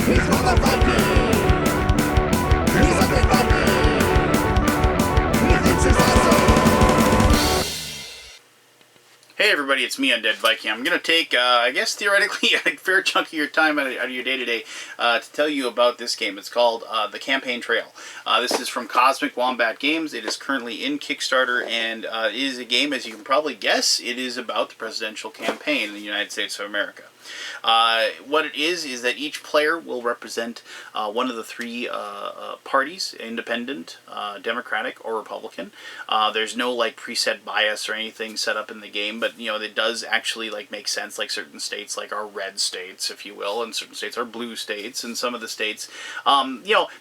Hey everybody, it's me, Undead Viking. I'm going to take, I guess theoretically, a fair chunk of your time out of your day-to-day to tell you about this game. It's called The Campaign Trail. This is from Cosmic Wombat Games. It is currently in Kickstarter, and it is a game, as you can probably guess, it is about the presidential campaign in the United States of America. What it is that each player will represent one of the three parties: independent, Democratic, or Republican. There's no like preset bias or anything set up in the game, but it does actually like make sense. Like certain states like are red states, if you will, and certain states are blue states, and some of the states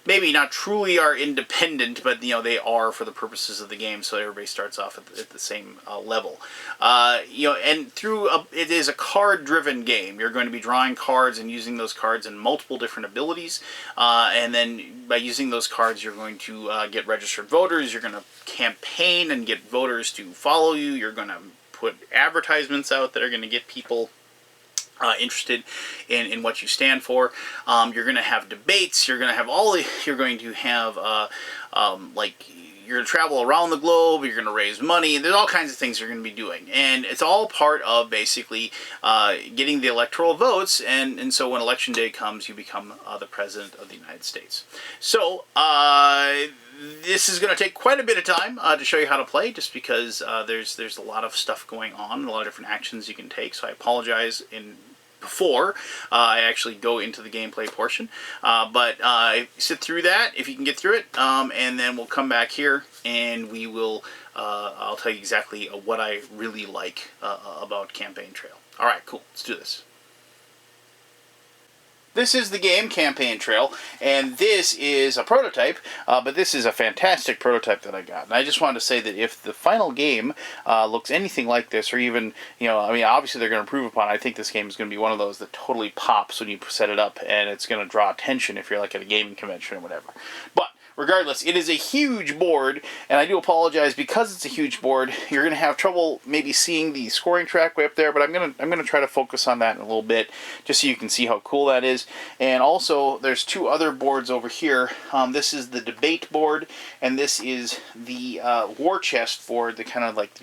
maybe not truly are independent, but they are for the purposes of the game, so everybody starts off at the same level. And through it is a card-driven game. You're going to be drawing cards and using those cards in multiple different abilities, and then by using those cards you're going to get registered voters, you're going to campaign and get voters to follow you, you're going to put advertisements out that are going to get people interested in what you stand for. You're going to have debates, you're going to have you're going to have you're going to travel around the globe, you're going to raise money, there's all kinds of things you're going to be doing. And it's all part of basically getting the electoral votes, and so when election day comes, you become the President of the United States. So, this is going to take quite a bit of time to show you how to play, just because there's a lot of stuff going on, a lot of different actions you can take, so I apologize before I actually go into the gameplay portion. But sit through that if you can get through it, and then we'll come back here and we will, I'll tell you exactly what I really like about Campaign Trail. Alright, cool, let's do this. This is the game, Campaign Trail, and this is a prototype, but this is a fantastic prototype that I got. And I just wanted to say that if the final game looks anything like this, or even, obviously they're going to improve upon it, I think this game is going to be one of those that totally pops when you set it up, and it's going to draw attention if you're like at a gaming convention or whatever. But regardless, it is a huge board, and I do apologize because it's a huge board. You're going to have trouble maybe seeing the scoring track way up there, but I'm going to try to focus on that in a little bit, just so you can see how cool that is. And also, there's two other boards over here. This is the debate board, and this is the war chest for the kind of like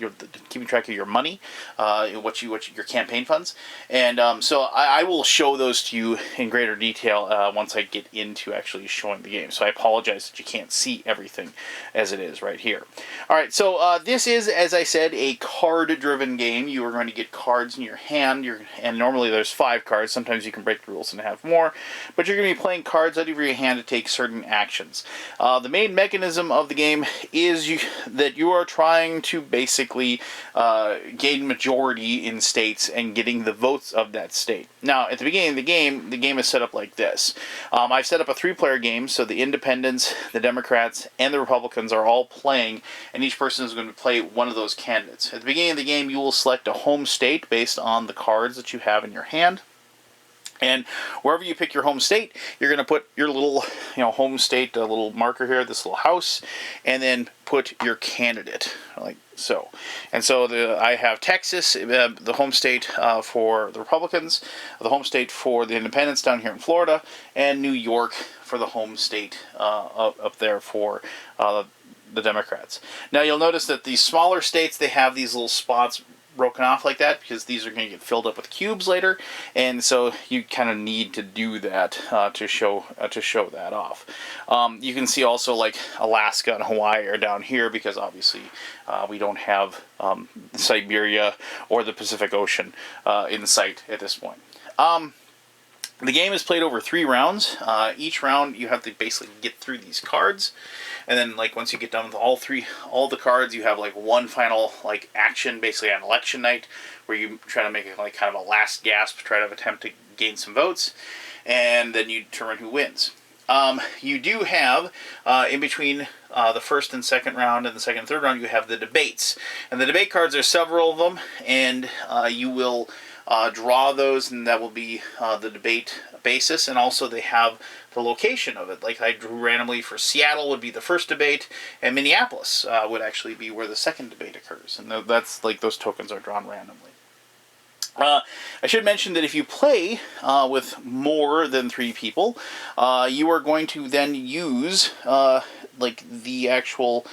keeping track of your money, your campaign funds. And so I will show those to you in greater detail once I get into actually showing the game. So I apologize that you can't see everything as it is right here. Alright, so this is, as I said, a card-driven game. You are going to get cards in your hand, and normally there's 5 cards. Sometimes you can break the rules and have more, but you're going to be playing cards out of your hand to take certain actions. The main mechanism of the game is that you are trying to basically gain majority in states and getting the votes of that state. Now, at the beginning of the game is set up like this. I've set up a 3-player game, so the independents, the Democrats, and the Republicans are all playing, and each person is going to play one of those candidates. At the beginning of the game, you will select a home state based on the cards that you have in your hand. And wherever you pick your home state, you're going to put your little, home state, a little marker here, this little house, and then put your candidate, like so. And so I have Texas, the home state for the Republicans, the home state for the independents down here in Florida, and New York for the home state up there for the Democrats. Now you'll notice that these smaller states, they have these little spots broken off like that because these are going to get filled up with cubes later, and so you kind of need to do that to show that off. You can see also like Alaska and Hawaii are down here because obviously we don't have Siberia or the Pacific Ocean in sight at this point. The game is played over 3 rounds. Each round you have to basically get through these cards, and then like once you get done with all the cards, you have like one final like action, basically on election night, where you try to make it like kind of a last gasp, try to attempt to gain some votes, and then you determine who wins. You do have in between the first and second round and the second and third round, you have the debates, and the debate cards are several of them, and you will draw those, and that will be the debate basis, and also they have the location of it. Like I drew randomly for Seattle would be the first debate, and Minneapolis would actually be where the second debate occurs, and that's like those tokens are drawn randomly. I should mention that if you play with more than 3 people, you are going to then use like the actual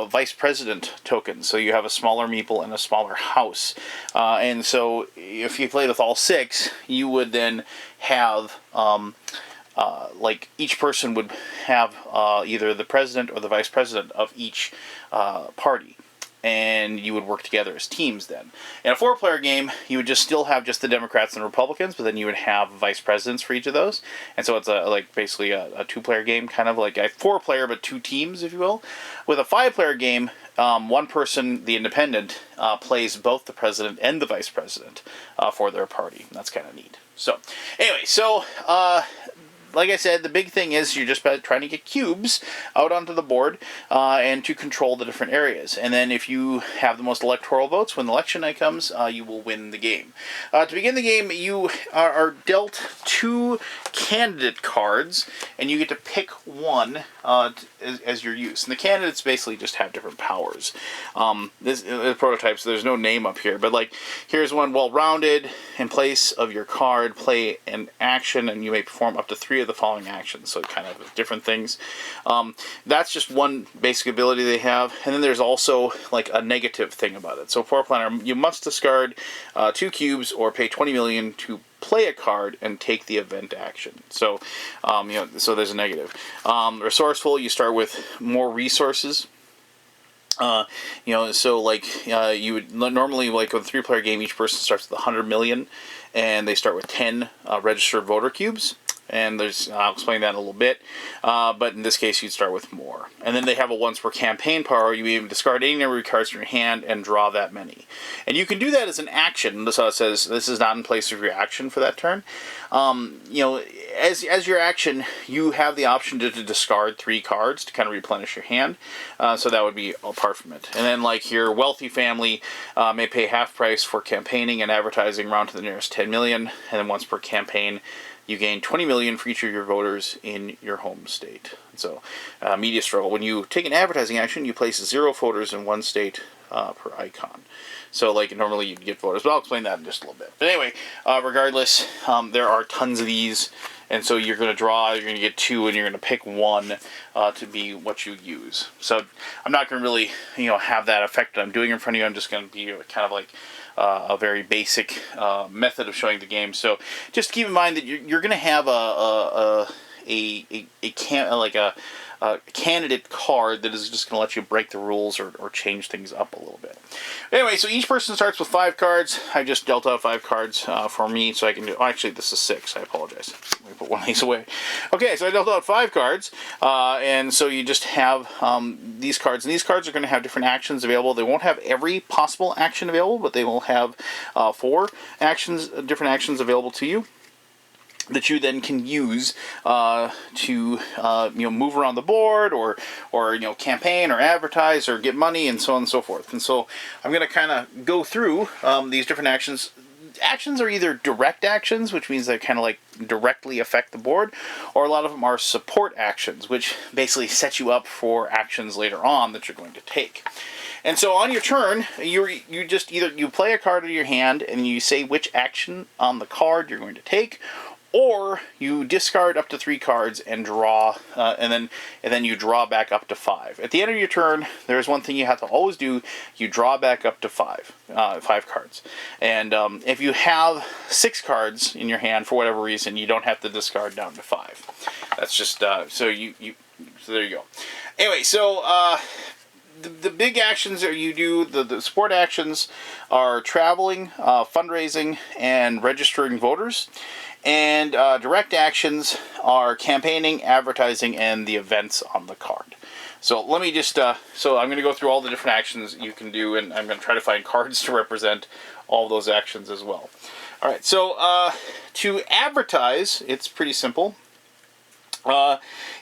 vice president token. So you have a smaller meeple and a smaller house. And so if you played with all 6, you would then have like each person would have either the president or the vice president of each party. And you would work together as teams then. In a 4-player game, you would just still have just the Democrats and Republicans, but then you would have vice presidents for each of those. And so it's like basically a 2-player game, kind of like a 4-player but 2 teams, if you will. With a 5-player game, one person, the independent, plays both the president and the vice president for their party. That's kind of neat. So anyway, like I said, the big thing is you're just trying to get cubes out onto the board and to control the different areas. And then if you have the most electoral votes when the election night comes, you will win the game. To begin the game, you are dealt 2 candidate cards, and you get to pick one as your use. And the candidates basically just have different powers. This prototypes, there's no name up here, but like here's one: well-rounded. In place of your card, play an action, and you may perform up to 3 of the following actions. So kind of different things. That's just one basic ability they have. And then there's also like a negative thing about it. So for a planner, you must discard 2 cubes or pay 20 million to play a card and take the event action. So, so there's a negative. Resourceful, you start with more resources. So like you would normally, like with a 3-player game, each person starts with 100 million, and they start with 10 registered voter cubes. And I'll explain that in a little bit, but in this case you'd start with more. And then they have a once per campaign power. You even discard any number of cards from your hand and draw that many. And you can do that as an action. So it says this is not in place of your action for that turn. As your action, you have the option to discard 3 cards to kind of replenish your hand. So that would be apart from it. And then like your wealthy family may pay half price for campaigning and advertising round to the nearest 10 million. And then once per campaign, you gain 20 million for each of your voters in your home state. So, media struggle. When you take an advertising action, you place 0 voters in one state per icon. So, like, normally you'd get voters, but I'll explain that in just a little bit. But anyway, regardless, there are tons of these, and so you're going to draw, you're going to get 2, and you're going to pick 1 to be what you use. So, I'm not going to really, have that effect that I'm doing in front of you. I'm just going to be kind of like a very basic method of showing the game. So just keep in mind that you're going to have a candidate card that is just going to let you break the rules or change things up a little bit. Anyway, so each person starts with 5 cards. I just dealt out 5 cards for me, so I can do... Oh, actually, this is 6. I apologize. Let me put one of these away. Okay, so I dealt out 5 cards, and so you just have these cards. And these cards are going to have different actions available. They won't have every possible action available, but they will have 4 different actions available to you that you then can use to move around the board or campaign or advertise or get money and so on and so forth. And so I'm going to kind of go through these different actions. Actions are either direct actions, which means they kind of like directly affect the board, or a lot of them are support actions, which basically set you up for actions later on that you're going to take. And so on your turn, you just either you play a card in your hand and you say which action on the card you're going to take, or you discard up to 3 cards and draw, and then you draw back up to 5. At the end of your turn, there's one thing you have to always do: you draw back up to 5 cards. And if you have 6 cards in your hand for whatever reason, you don't have to discard down to 5. That's just so there you go. Anyway, so. The big actions that you do, the support actions, are traveling, fundraising, and registering voters. And direct actions are campaigning, advertising, and the events on the card. So let me just, so I'm going to go through all the different actions you can do, and I'm going to try to find cards to represent all those actions as well. All right, so to advertise, it's pretty simple.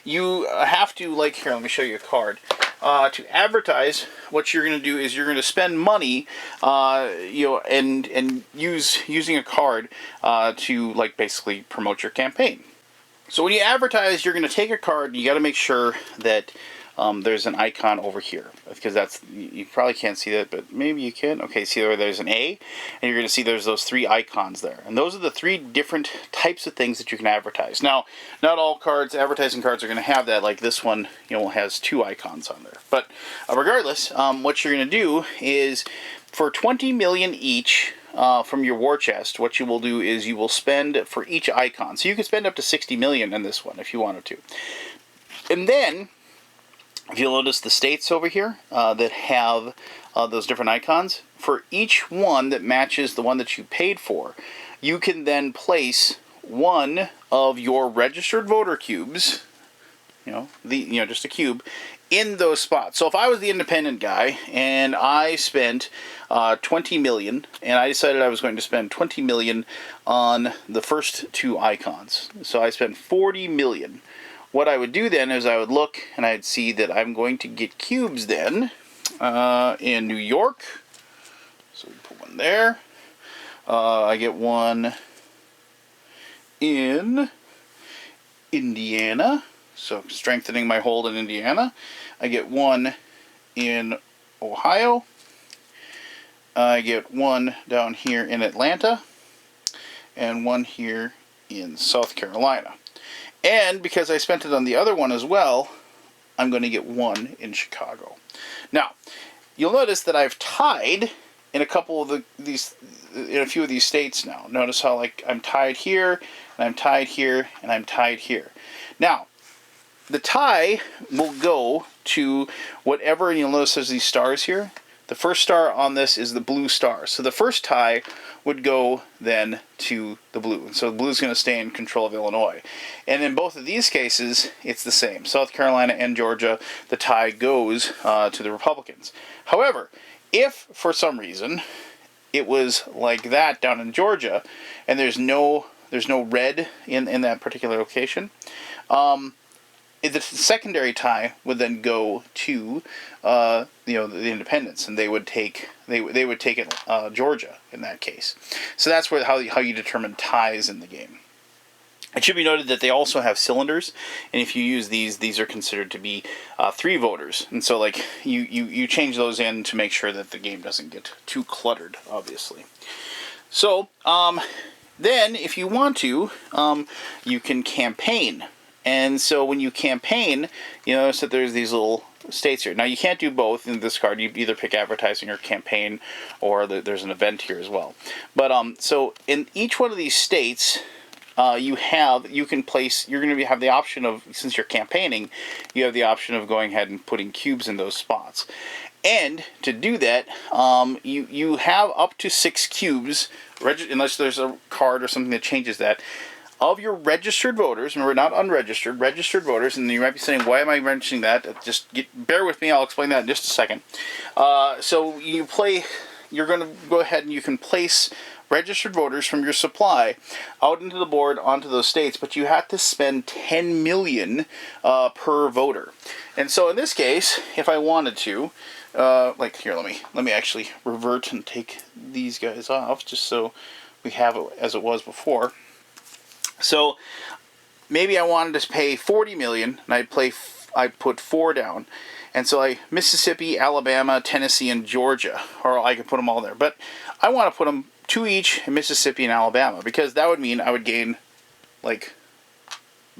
You have to, like, here, let me show you a card. To advertise, what you're going to do is you're going to spend money, and using a card to, like, basically promote your campaign. So when you advertise, you're going to take a card, and you got to make sure that there's an icon over here, because that's, you probably can't see that, but maybe you can. Okay, see where there's an A, and you're going to see there's those 3 icons there, and those are the 3 different types of things that you can advertise. Now, not all cards, advertising cards, are going to have that. Like this one, has 2 icons on there. But regardless, what you're going to do is, for 20 million each from your war chest, what you will do is you will spend for each icon. So you can spend up to 60 million in this one if you wanted to. And then, if you'll notice the states over here that have those different icons, for each one that matches the one that you paid for, you can then place one of your registered voter cubes, just a cube, in those spots. So if I was the independent guy and I spent 20 million, and I decided I was going to spend 20 million on the first 2 icons, so I spent 40 million. What I would do then is I would look and I'd see that I'm going to get cubes then in New York. So we put one there. I get one in Indiana. So strengthening my hold in Indiana. I get one in Ohio. I get one down here in Atlanta. And one here in South Carolina. And because I spent it on the other one as well, I'm going to get one in Chicago. Now, you'll notice that I've tied in a couple of in a few of these states now. Notice how I'm tied here, and I'm tied here, and I'm tied here. Now, the tie will go to whatever, and you'll notice there's these stars here. The first star on this is the blue star. So the first tie would go then to the blue. And so the blue is going to stay in control of Illinois. And in both of these cases, it's the same. South Carolina and Georgia, the tie goes to the Republicans. However, if for some reason it was like that down in Georgia, and there's no red in that particular location, the secondary tie would then go to the independents, and they would take it Georgia in that case. So that's how you determine ties in the game. It should be noted that they also have cylinders, and if you use these are considered to be 3 voters, and so you change those in to make sure that the game doesn't get too cluttered, obviously. So then, if you want to, you can campaign. And so when you campaign, you notice that there's these little states here. Now, you can't do both in this card. You either pick advertising or campaign, or there's an event here as well. But so in each one of these states, you're going to have the option of, since you're campaigning, you have the option of going ahead and putting cubes in those spots. And to do that, you have up to 6 cubes, unless there's a card or something that changes that, of your registered voters. Remember, not unregistered, registered voters. And you might be saying, why am I mentioning that? Bear with me, I'll explain that in just a second. So you're going to go ahead and you can place registered voters from your supply out into the board onto those states, but you have to spend 10 million per voter. And so in this case, if I wanted to, here, let me actually revert and take these guys off, just so we have it as it was before. So maybe I wanted to pay 40 million, and I put 4 down. And so Mississippi, Alabama, Tennessee, and Georgia, or I could put them all there. But I want to put them 2 each in Mississippi and Alabama, because that would mean I would gain the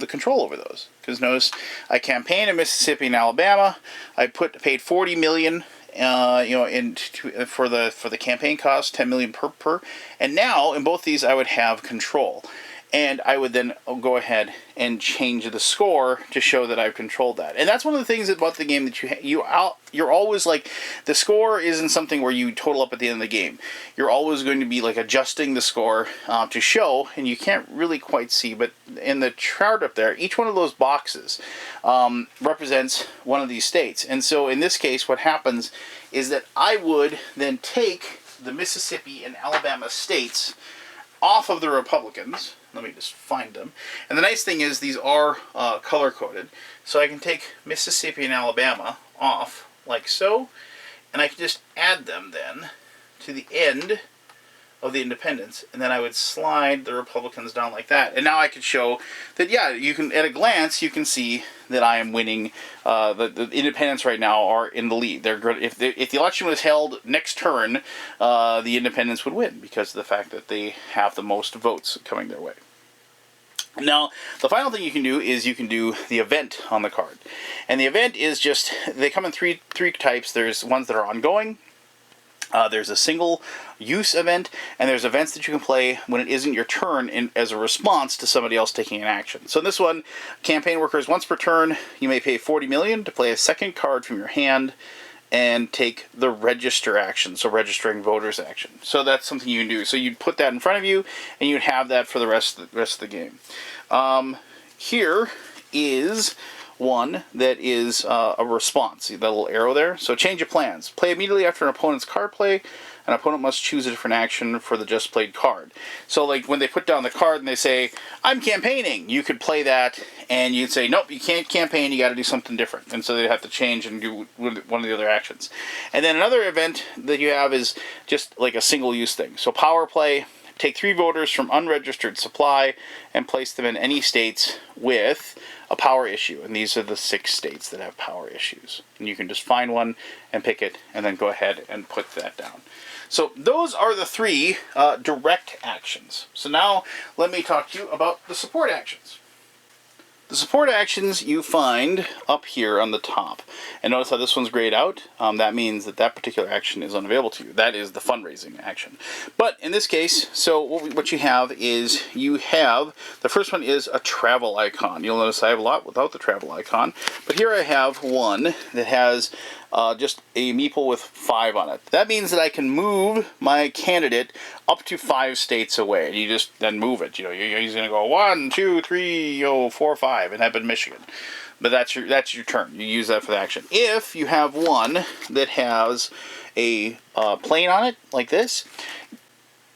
control over those. Because notice, I campaigned in Mississippi and Alabama. I paid 40 million. For the campaign cost, 10 million per, and now in both these I would have control. And I would then go ahead and change the score to show that I've controlled that. And that's one of the things about the game that you're always the score isn't something where you total up at the end of the game. You're always going to be adjusting the score to show, and you can't really quite see, but in the chart up there, each one of those boxes represents one of these states. And so in this case, what happens is that I would then take the Mississippi and Alabama states off of the Republicans. Let me just find them. And the nice thing is these are color-coded. So I can take Mississippi and Alabama off, like so. And I can just add them then to the end of the independents, and then I would slide the Republicans down like that. And now I could show that, yeah, you can, at a glance, you can see that I am winning. The independents right now are in the lead. If the election was held next turn, the independents would win because of the fact that they have the most votes coming their way. Now, the final thing you can do is you can do the event on the card. And the event is just, they come in three types. There's ones that are ongoing. There's a single use event, and there's events that you can play when it isn't your turn as a response to somebody else taking an action. So in this one, campaign workers, once per turn, you may pay 40 million to play a second card from your hand and take the register action, so registering voters action. So that's something you can do. So you'd put that in front of you, and you'd have that for the rest of the game. Here is one that is a response. See that little arrow there? So change of plans. Play immediately after an opponent's card play. An opponent must choose a different action for the just played card. So like when they put down the card and they say, I'm campaigning, you could play that and you'd say, nope, you can't campaign, you got to do something different. And so they'd have to change and do one of the other actions. And then another event that you have is just like a single use thing. So power play. Take 3 voters from unregistered supply and place them in any states with a power issue. And these are the 6 states that have power issues. And you can just find one and pick it and then go ahead and put that down. So those are the 3 direct actions. So now let me talk to you about the support actions. The support actions you find up here on the top. And notice how this one's grayed out. That means that that particular action is unavailable to you. That is the fundraising action. But in this case, so what you have is the first one is a travel icon. You'll notice I have a lot without the travel icon. But here I have one that has just a meeple with 5 on it. That means that I can move my candidate up to 5 states away. And you just then move it. You know, he's going to go 1, 2, 3, 4, 5, and have in Michigan. But that's your turn. You use that for the action. If you have one that has a plane on it, like this,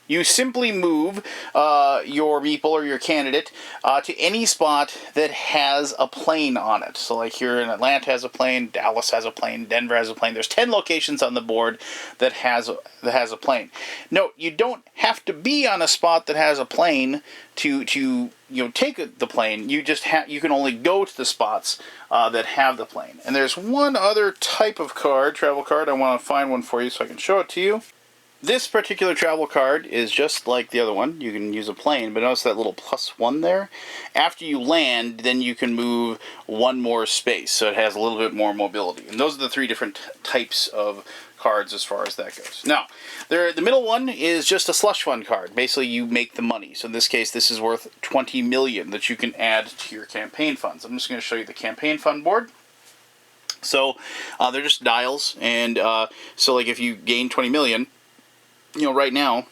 you simply move your meeple or your candidate to any spot that has a plane on it. So like here in Atlanta has a plane, Dallas has a plane, Denver has a plane. There's 10 locations on the board that has a plane. Note, you don't have to be on a spot that has a plane to take the plane. You can only go to the spots that have the plane. And there's one other type of card, travel card. I want to find one for you so I can show it to you. This particular travel card is just like the other one. You can use a plane, but notice that little +1 there. After you land, then you can move 1 more space, so it has a little bit more mobility. And those are the 3 different types of cards as far as that goes. Now, the middle one is just a slush fund card. Basically, you make the money. So in this case, this is worth 20 million that you can add to your campaign funds. I'm just going to show you the campaign fund board. So they're just dials, and so like if you gain 20 million, right now,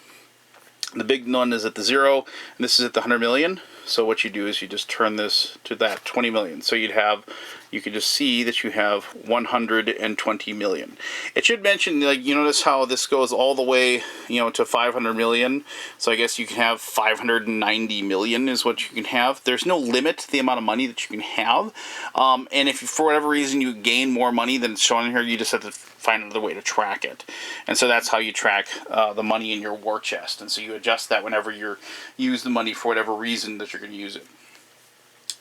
the big one is at the 0, and this is at the 100 million. So what you do is you just turn this to that 20 million. So you can just see that you have 120 million. It should mention, like, you notice how this goes all the way, to 500 million. So I guess you can have 590 million is what you can have. There's no limit to the amount of money that you can have. And if for whatever reason you gain more money than it's shown in here, you just have to find another way to track it. And so that's how you track the money in your war chest. And so you adjust that whenever you use the money for whatever reason that you're going to use it.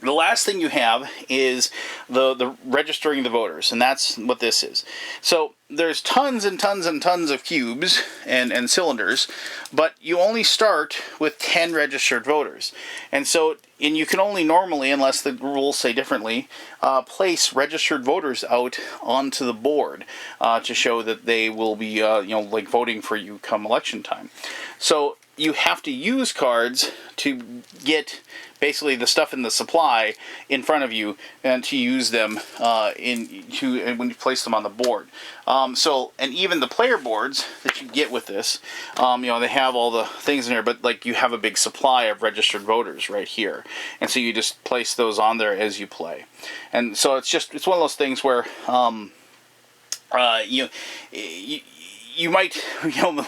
The last thing you have is the registering the voters, and that's what this is. So there's tons and tons and tons of cubes and cylinders, but you only start with 10 registered voters. And you can only normally, unless the rules say differently, place registered voters out onto the board to show that they will be, voting for you come election time. So you have to use cards to get basically the stuff in the supply in front of you and to use them when you place them on the board. And even the player boards that you get with this, they have all the things in here, but like you have a big supply of registered voters right here. And so you just place those on there as you play. And so it's one of those things where, you might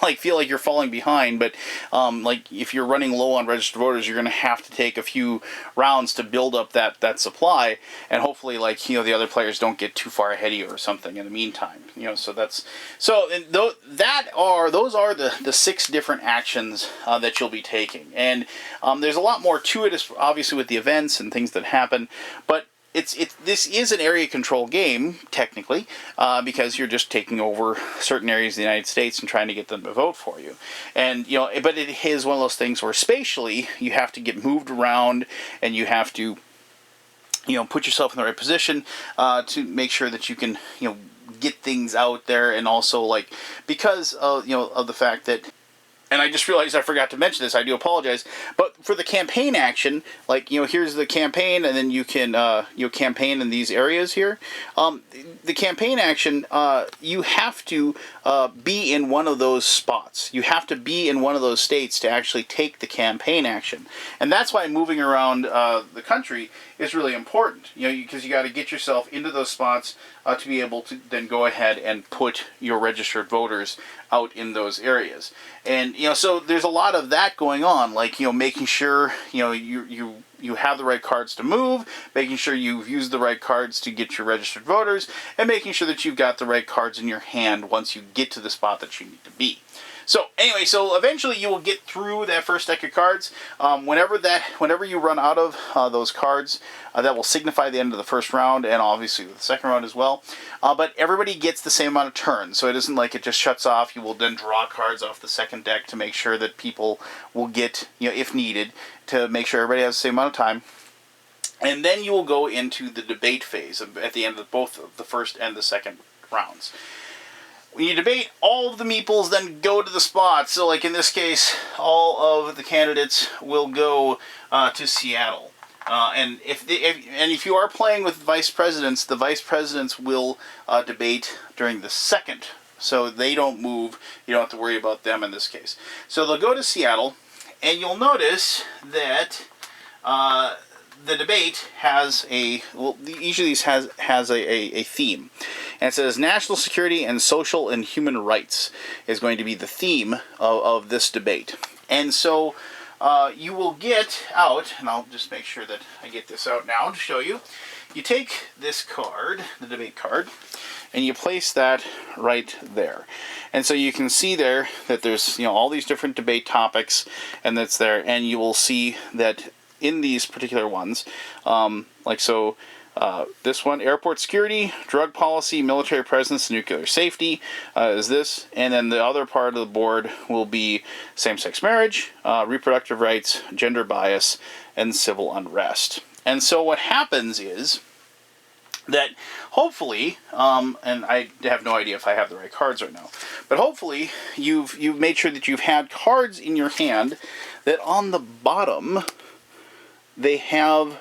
like feel like you're falling behind, but like if you're running low on registered voters, you're going to have to take a few rounds to build up that supply, and hopefully like the other players don't get too far ahead of you or something in the meantime. So those are the 6 different actions that you'll be taking, and there's a lot more to it, obviously, with the events and things that happen, but this is an area control game, technically, because you're just taking over certain areas of the United States and trying to get them to vote for you. And, but it is one of those things where spatially you have to get moved around, and you have to, put yourself in the right position to make sure that you can, get things out there, and also, like, because of, of the fact that, and I just realized I forgot to mention this, I do apologize, but for the campaign action, like, here's the campaign, and then you can, campaign in these areas here. The campaign action, you have to be in one of those spots. You have to be in one of those states to actually take the campaign action. And that's why moving around the country is really important, because you got to get yourself into those spots to be able to then go ahead and put your registered voters out in those areas. And so there's a lot of that going on, like making sure you have the right cards to move, making sure you've used the right cards to get your registered voters, and making sure that you've got the right cards in your hand once you get to the spot that you need to be. So anyway, so eventually you will get through that first deck of cards. Whenever you run out of those cards, that will signify the end of the first round, and obviously the second round as well. But everybody gets the same amount of turns, so it isn't like it just shuts off. You will then draw cards off the second deck to make sure that people will get, if needed, to make sure everybody has the same amount of time. And then you will go into the debate phase at the end of both the first and the second rounds. When you debate, all of the meeples then go to the spots. So, like in this case, all of the candidates will go to Seattle. And if you are playing with vice presidents, the vice presidents will debate during the second. So they don't move. You don't have to worry about them in this case. So they'll go to Seattle, and you'll notice that the debate has each of these has a theme. And it says national security and social and human rights is going to be the theme of this debate. And so you will get out, and I'll just make sure that I get this out now to show you. You take this card, the debate card, and you place that right there. And so you can see there that there's all these different debate topics, and that's there. And you will see that in these particular ones, this one, airport security, drug policy, military presence, nuclear safety, is this. And then the other part of the board will be same-sex marriage, reproductive rights, gender bias, and civil unrest. And so what happens is that hopefully, and I have no idea if I have the right cards right now, but hopefully you've made sure that you've had cards in your hand that on the bottom they have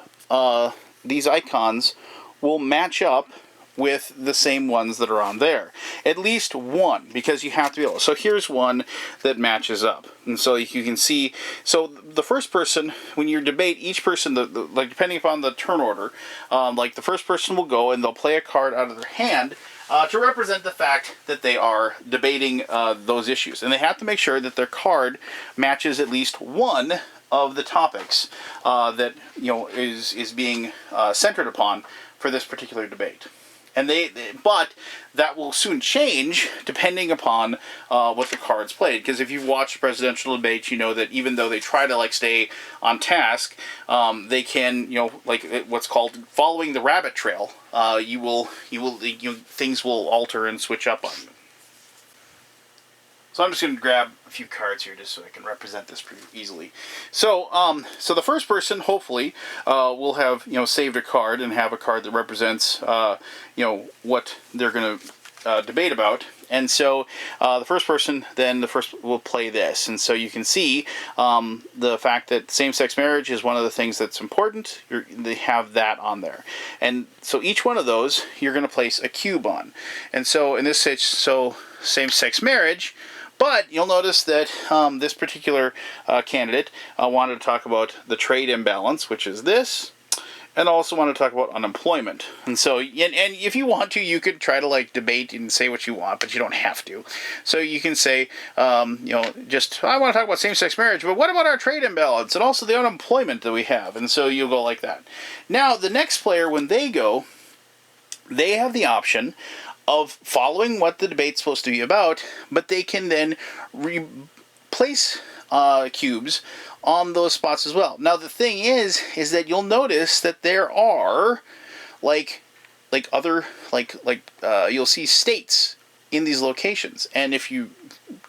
these icons will match up with the same ones that are on there. At least one, because you have to be able. So here's one that matches up. And so you can see, so the first person, when you debate, each person, like depending upon the turn order, like the first person will go and they'll play a card out of their hand to represent the fact that they are debating those issues. And they have to make sure that their card matches at least one of the topics that is being centered upon for this particular debate. And but that will soon change depending upon what the cards played. Because if you've watched presidential debates, you know that even though they try to stay on task, they can what's called following the rabbit trail. Things will alter and switch up on you. So I'm just going to grab a few cards here just so I can represent this pretty easily. So so the first person hopefully will have saved a card and have a card that represents what they're going to debate about. And so the first person then will play this. And so you can see the fact that same-sex marriage is one of the things that's important. They have that on there. And so each one of those you're going to place a cube on. And so in this case, same-sex marriage. But you'll notice that this particular candidate wanted to talk about the trade imbalance, which is this. and I also want to talk about unemployment. And so, and if you want to, you could try to like debate and say what you want, but you don't have to. So you can say, just I want to talk about same-sex marriage, but what about our trade imbalance and also the unemployment that we have? And so you'll go like that. Now, the next player, when they go, they have the option of following what the debate's supposed to be about, but they can then replace cubes on those spots as well. Now the thing is that you'll notice that there are you'll see states in these locations, and if you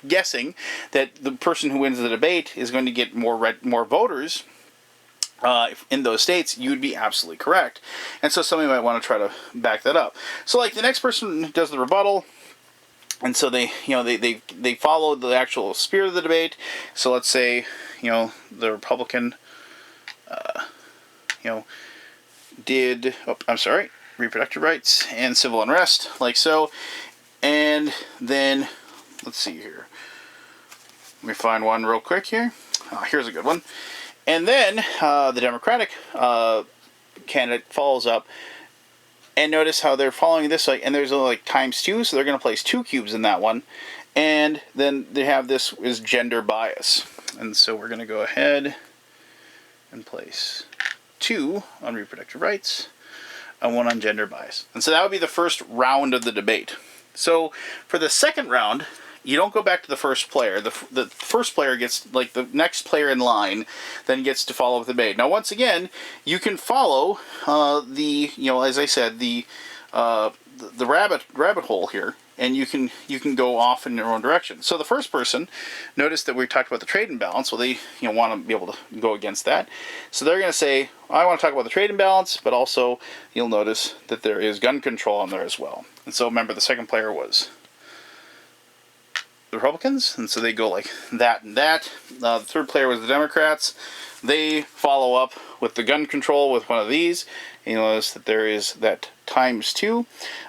guessing that the person who wins the debate is going to get more voters in those states, you would be absolutely correct. And so somebody might want to try to back that up. So like the next person does the rebuttal, and so they follow the actual spirit of the debate. So let's say, the Republican, did, reproductive rights and civil unrest, like so. And then, let's see here. Let me find one real quick here. Here's a good one. And then the Democratic candidate follows up. And notice how they're following this, and there's like ×2, so they're going to place 2 cubes in that one. And then they have this is gender bias. And so we're going to go ahead and place 2 on reproductive rights and 1 on gender bias. And so that would be the first round of the debate. So for the second round, you don't go back to the first player. The first player gets, like the next player in line, then gets to follow the debate. Now, once again, you can follow as I said, the rabbit hole here, and you can go off in your own direction. So the first person, notice that we talked about the trade imbalance. Well, they want to be able to go against that. So they're going to say, I want to talk about the trade imbalance, but also you'll notice that there is gun control on there as well. And so remember, the second player was the Republicans, and so they go like that and that. The third player was the Democrats. They follow up with the gun control with one of these. You notice that there is that ×2,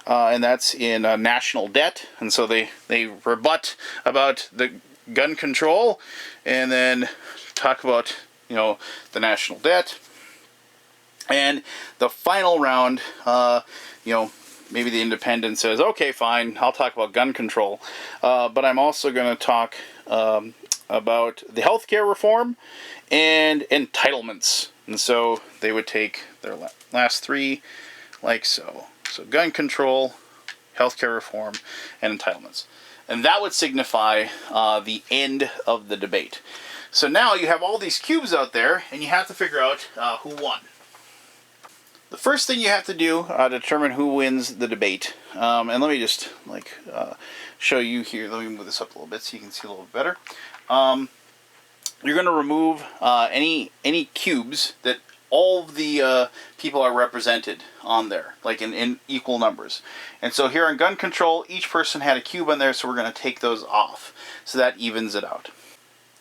and that's in national debt. And so they rebut about the gun control, and then talk about the national debt. And the final round, maybe the independent says, okay, fine, I'll talk about gun control. But I'm also going to talk about the healthcare reform and entitlements. And so they would take their last 3 like so. So gun control, healthcare reform, and entitlements. And that would signify the end of the debate. So now you have all these cubes out there, and you have to figure out who won. The first thing you have to do to determine who wins the debate, and let me just show you here. Let me move this up a little bit so you can see a little bit better. You're going to remove any cubes that all of the people are represented on there, like in equal numbers. And so here on gun control, each person had a cube on there, so we're going to take those off. So that evens it out.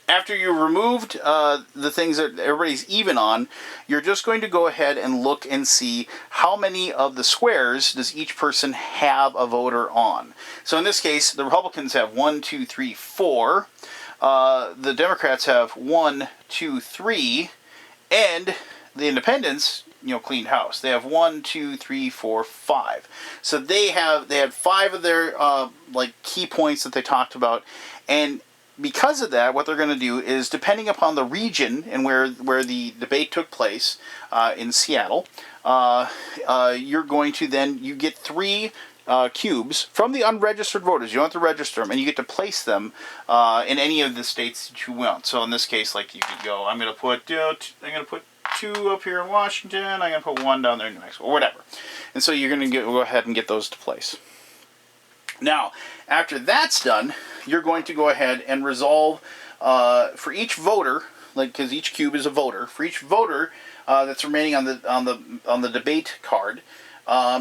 After you've removed the things that everybody's even on, you're just going to go ahead and look and see how many of the squares does each person have a voter on. So in this case, the Republicans have 1, 2, 3, 4. The Democrats have 1, 2, 3, and the Independents, cleaned house. They have 1, 2, 3, 4, 5. So they had 5 of their key points that they talked about, and because of that, what they're going to do is, depending upon the region and where the debate took place in Seattle, you're going to you get 3 cubes from the unregistered voters. You don't have to register them, and you get to place them in any of the states that you want. So in this case, like you could go, I'm going to put 2 up here in Washington. I'm going to put 1 down there in New Mexico, or whatever. And so you're going to go ahead and get those to place. Now, after that's done, you're going to go ahead and resolve for each voter, because each cube is a voter. For each voter that's remaining on the debate card,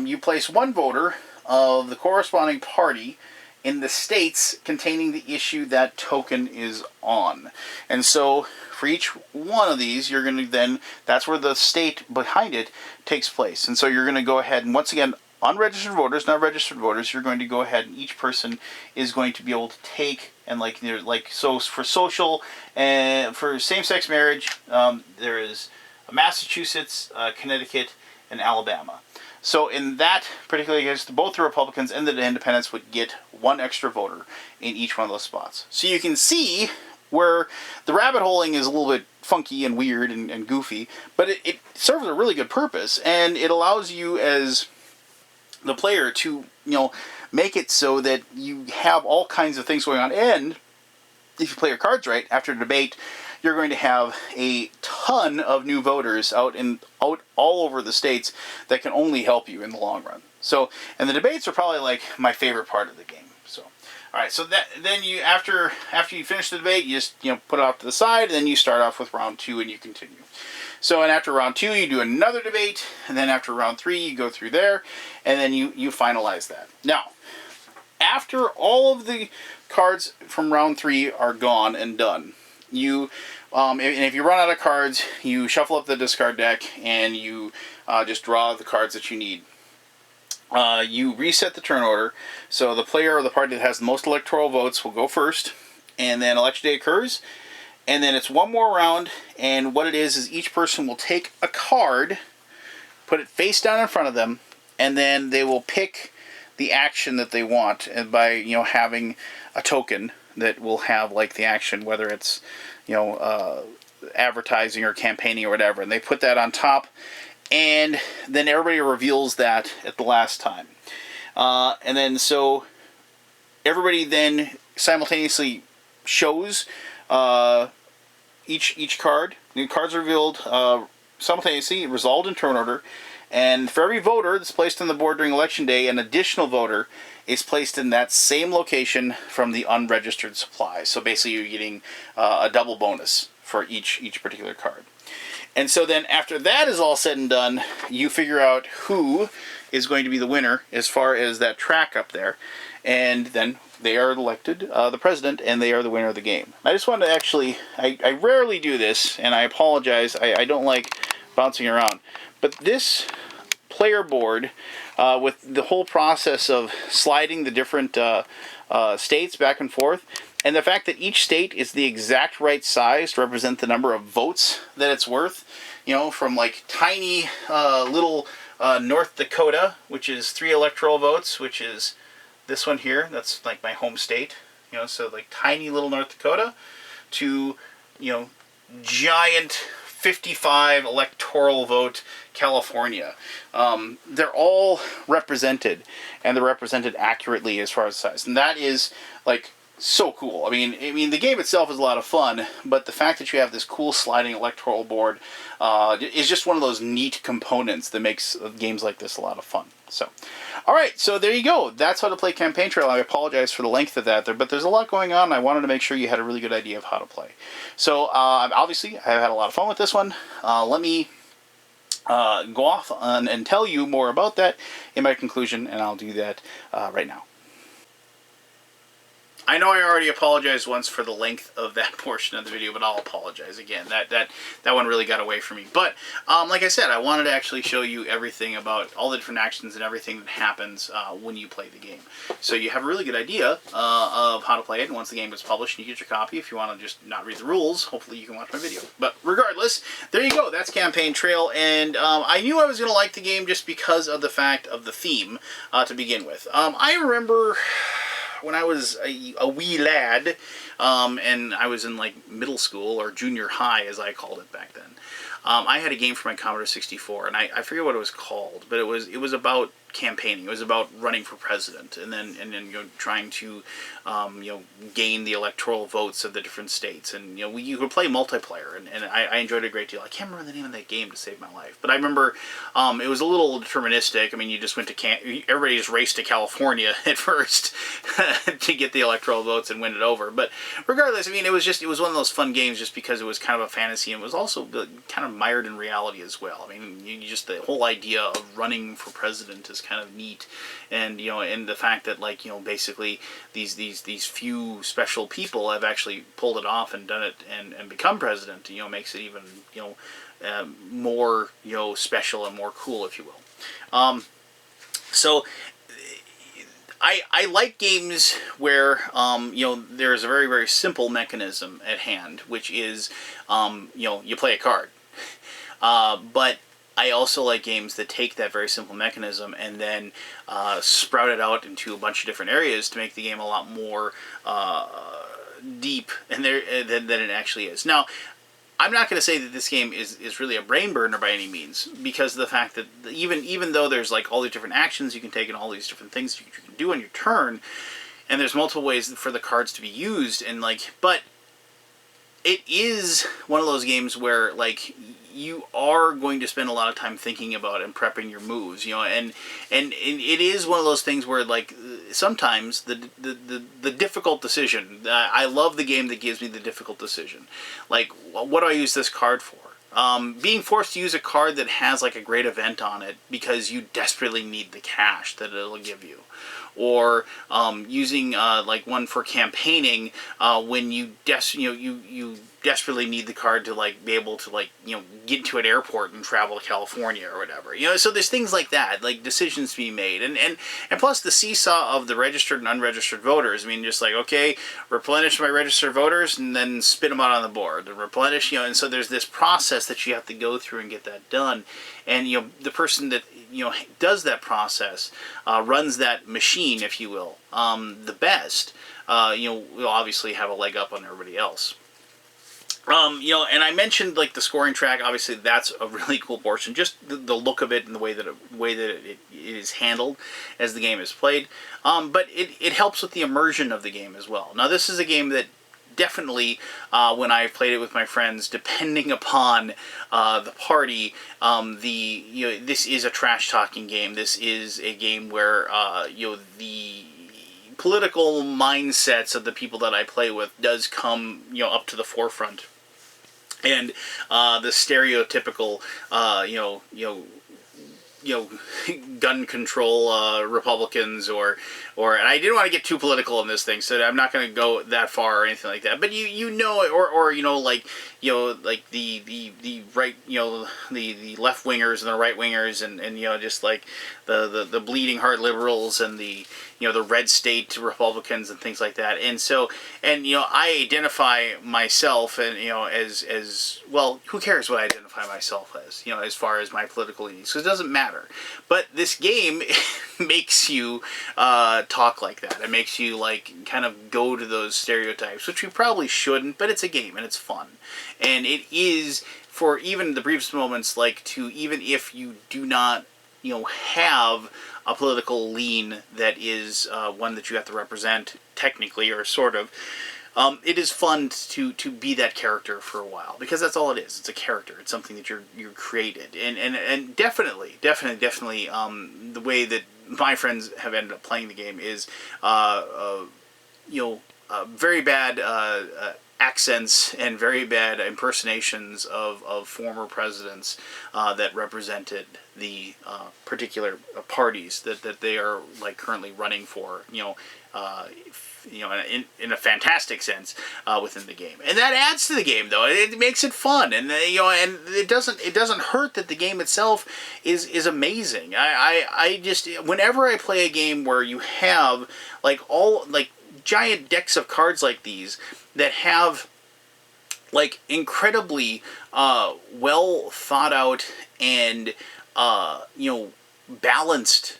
you place 1 voter of the corresponding party in the states containing the issue that token is on. And so for each one of these, you're going to that's where the state behind it takes place. And so you're going to go ahead and, once again, unregistered voters, not registered voters, you're going to go ahead and each person is going to be able to take, and so for social and for same-sex marriage, there is Massachusetts, Connecticut, and Alabama. So in that particular case, both the Republicans and the Independents would get one extra voter in each one of those spots. So you can see where the rabbit holing is a little bit funky and weird and goofy, but it serves a really good purpose, and it allows you as the player to, make it so that you have all kinds of things going on. And if you play your cards right, after the debate, you're going to have a ton of new voters out all over the states that can only help you in the long run. So, and the debates are probably like my favorite part of the game. So, all right. So then you after you finish the debate, you just put it off to the side, and then you start off with round 2 and you continue. So, and after round 2, you do another debate, and then after round 3, you go through there, and then you finalize that. Now, after all of the cards from round 3 are gone and done, and if you run out of cards, you shuffle up the discard deck and you just draw the cards that you need. You reset the turn order, so the player or the party that has the most electoral votes will go first, and then election day occurs, and then it's one more round, and what it is each person will take a card, put it face down in front of them, and then they will pick the action that they want, and by having a token that will have like the action, whether it's advertising or campaigning or whatever, and they put that on top, and then everybody reveals that at the last time, and then so everybody then simultaneously shows each card. The cards are revealed simultaneously, resolved in turn order, and for every voter that's placed on the board during election day, an additional voter is placed in that same location from the unregistered supply. So basically you're getting a double bonus for each particular card. And so then after that is all said and done, you figure out who is going to be the winner as far as that track up there. And then they are elected the president, and they are the winner of the game. I just wanted to actually, I rarely do this, and I apologize. I don't like bouncing around. But this player board, with the whole process of sliding the different states back and forth, and the fact that each state is the exact right size to represent the number of votes that it's worth, from like tiny little North Dakota, which is 3 electoral votes, which is this one here, that's like my home state, so like tiny little North Dakota, to, giant 55 electoral vote California. They're all represented, and they're represented accurately as far as size, and that is like so cool. I mean, the game itself is a lot of fun, but the fact that you have this cool sliding electoral board is just one of those neat components that makes games like this a lot of fun. So, all right, so there you go. That's how to play Campaign Trail. I apologize for the length of that there, but there's a lot going on. I wanted to make sure you had a really good idea of how to play. So, obviously, I've had a lot of fun with this one. Let me go off and tell you more about that in my conclusion, and I'll do that right now. I know I already apologized once for the length of that portion of the video, but I'll apologize again. That one really got away from me. But like I said, I wanted to actually show you everything about all the different actions and everything that happens when you play the game. So you have a really good idea of how to play it, and once the game is published and you get your copy, if you want to just not read the rules, hopefully you can watch my video. But regardless, there you go. That's Campaign Trail, and I knew I was going to like the game just because of the fact of the theme to begin with. I remember when I was a wee lad, and I was in like middle school or junior high, as I called it back then, I had a game for my Commodore 64, and I forget what it was called, but it was about campaigning. It was about running for president, and then trying to gain the electoral votes of the different states, and you could play multiplayer, and I enjoyed it a great deal. I can't remember the name of that game to save my life, but I remember it was a little deterministic. I mean, you just went to everybody just raced to California at first to get the electoral votes and win it over. But regardless, I mean, it was one of those fun games just because it was kind of a fantasy, and it was also kind of mired in reality as well. I mean, just the whole idea of running for president is kind of neat, and and the fact that basically these few special people have actually pulled it off and done it and become president, makes it even more special and more cool, if you will. So I like games where there's a very, very simple mechanism at hand, which is you play a card, but I also like games that take that very simple mechanism and then sprout it out into a bunch of different areas to make the game a lot more deep and than it actually is. Now, I'm not going to say that this game is really a brain burner by any means, because of the fact that even though there's like all these different actions you can take and all these different things you can do on your turn, and there's multiple ways for the cards to be used, and like, but it is one of those games where like you are going to spend a lot of time thinking about and prepping your moves, you know, and it is one of those things where like sometimes the difficult decision. I love the game that gives me the difficult decision. Like, what do I use this card for? Being forced to use a card that has like a great event on it because you desperately need the cash that it'll give you, or using like one for campaigning when you desperately need the card to like be able to like get to an airport and travel to California or whatever. So there's things like that, like decisions to be made, and plus the seesaw of the registered and unregistered voters. I mean, just like, okay, replenish my registered voters and then spit them out on the board, and replenish, and so there's this process that you have to go through and get that done, and the person that does that process, runs that machine, if you will, the best, will obviously have a leg up on everybody else. And I mentioned like the scoring track. Obviously, that's a really cool portion. Just the look of it and the way that it is handled as the game is played. But it helps with the immersion of the game as well. Now, this is a game that definitely, when I played it with my friends, depending upon the party, this is a trash talking game. This is a game where the political mindsets of the people that I play with does come up to the forefront, and the stereotypical gun control Republicans, or and I didn't want to get too political in this thing, so I'm not going to go that far or anything like that. But like the right, the left wingers and the right wingers, and just like the bleeding heart liberals and the the red state Republicans and things like that. And so, I identify myself and as well. Who cares what I identify myself as? As far as my political leanings, because it doesn't matter. But this game makes you talk like that. It makes you like kind of go to those stereotypes, which you probably shouldn't. But it's a game and it's fun, and it is for even the briefest moments. Like, to even if you do not have a political lean that is one that you have to represent technically or sort of, it is fun to be that character for a while, because that's all it is. It's a character. It's something that you're created, and definitely the way that my friends have ended up playing the game is very bad accents and very bad impersonations of former presidents that represented the particular parties that they are like currently running for, in a fantastic sense within the game, and that adds to the game though. It makes it fun, and and it doesn't hurt that the game itself is amazing. I just, whenever I play a game where you have like all like giant decks of cards like these that have like incredibly well thought out and balanced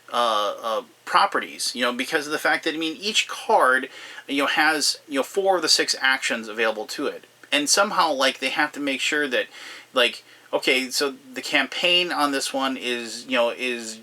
properties, because of the fact that, I mean, each card has 4 of the 6 actions available to it, and somehow like they have to make sure that like, okay, so the campaign on this one is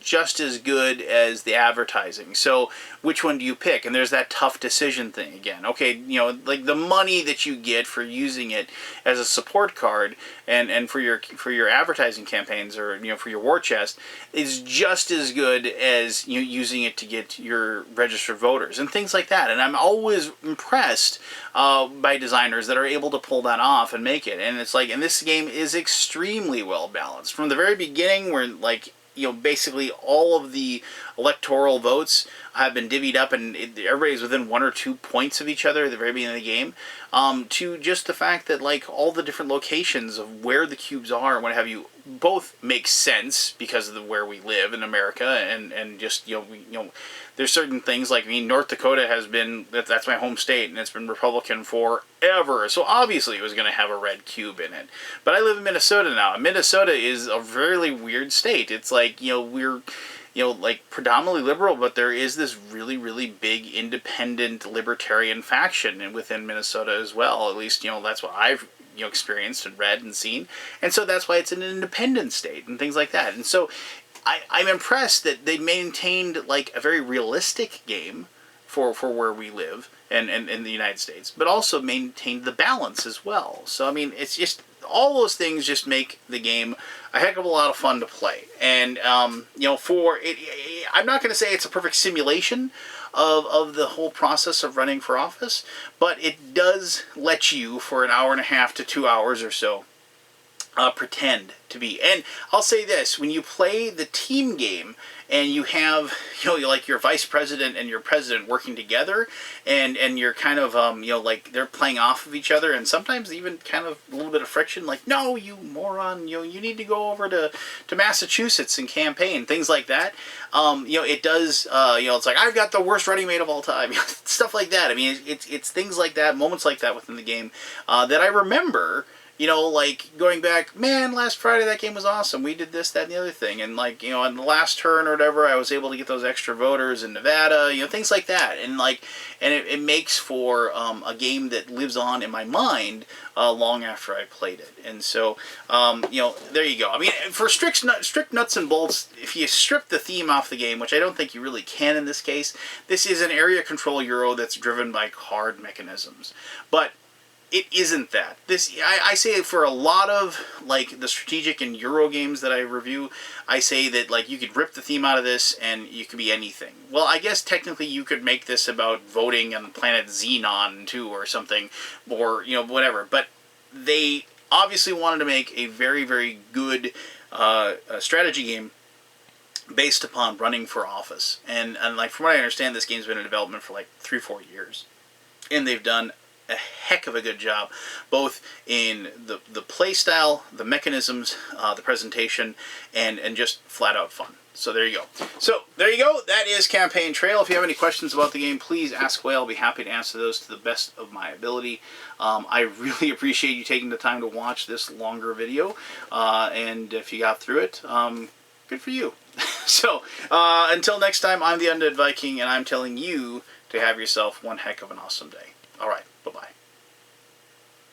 just as good as the advertising. So which one do you pick? And there's that tough decision thing again. Okay, like the money that you get for using it as a support card and for your advertising campaigns, or for your war chest, is just as good as using it to get your registered voters and things like that. And I'm always impressed by designers that are able to pull that off and make it. And it's like, and this game is extremely well balanced from the very beginning, where like basically all of the electoral votes have been divvied up, and everybody's within 1 or 2 points of each other at the very beginning of the game, to just the fact that like all the different locations of where the cubes are and what have you both make sense because of where we live in America, and just there's certain things like, I mean, North Dakota has been, that's my home state, and it's been Republican forever, so obviously it was going to have a red cube in it. But I live in Minnesota now, and Minnesota is a really weird state. It's like, we're like predominantly liberal, but there is this really, really big independent libertarian faction within Minnesota as well. At least, that's what I've experienced and read and seen. And so that's why it's an independent state and things like that. And so I'm impressed that they maintained like a very realistic game for where we live and in the United States, but also maintained the balance as well. So, I mean, it's just, all those things just make the game a heck of a lot of fun to play. And, for it, I'm not going to say it's a perfect simulation of the whole process of running for office, but it does let you, for an hour and a half to 2 hours or so, pretend to be. And I'll say this, when you play the team game and you have, like your vice president and your president working together, and you're kind of, like they're playing off of each other, and sometimes even kind of a little bit of friction, like, no, you moron, you need to go over to Massachusetts and campaign, things like that. It does, it's like, I've got the worst running mate of all time, stuff like that. I mean, it's things like that, moments like that within the game, that I remember, like going back, man, last Friday that game was awesome. We did this, that, and the other thing. And like, on the last turn or whatever, I was able to get those extra voters in Nevada, things like that. And like, and it makes for a game that lives on in my mind long after I played it. And so, there you go. I mean, for strict nuts and bolts, if you strip the theme off the game, which I don't think you really can in this case, this is an area control Euro that's driven by card mechanisms. But it isn't that. I say for a lot of like the strategic and Euro games that I review, I say that like you could rip the theme out of this and you could be anything. Well, I guess technically you could make this about voting on the planet Xenon too or something, or whatever. But they obviously wanted to make a very, very good strategy game based upon running for office. And like from what I understand, this game's been in development for like 3-4 years, and they've done a heck of a good job, both in the play style, the mechanisms, the presentation, and just flat out fun. So there you go. So there you go. That is Campaign Trail. If you have any questions about the game, please ask away. I'll be happy to answer those to the best of my ability. I really appreciate you taking the time to watch this longer video, and if you got through it, good for you. So until next time, I'm the Undead Viking, and I'm telling you to have yourself one heck of an awesome day. All right.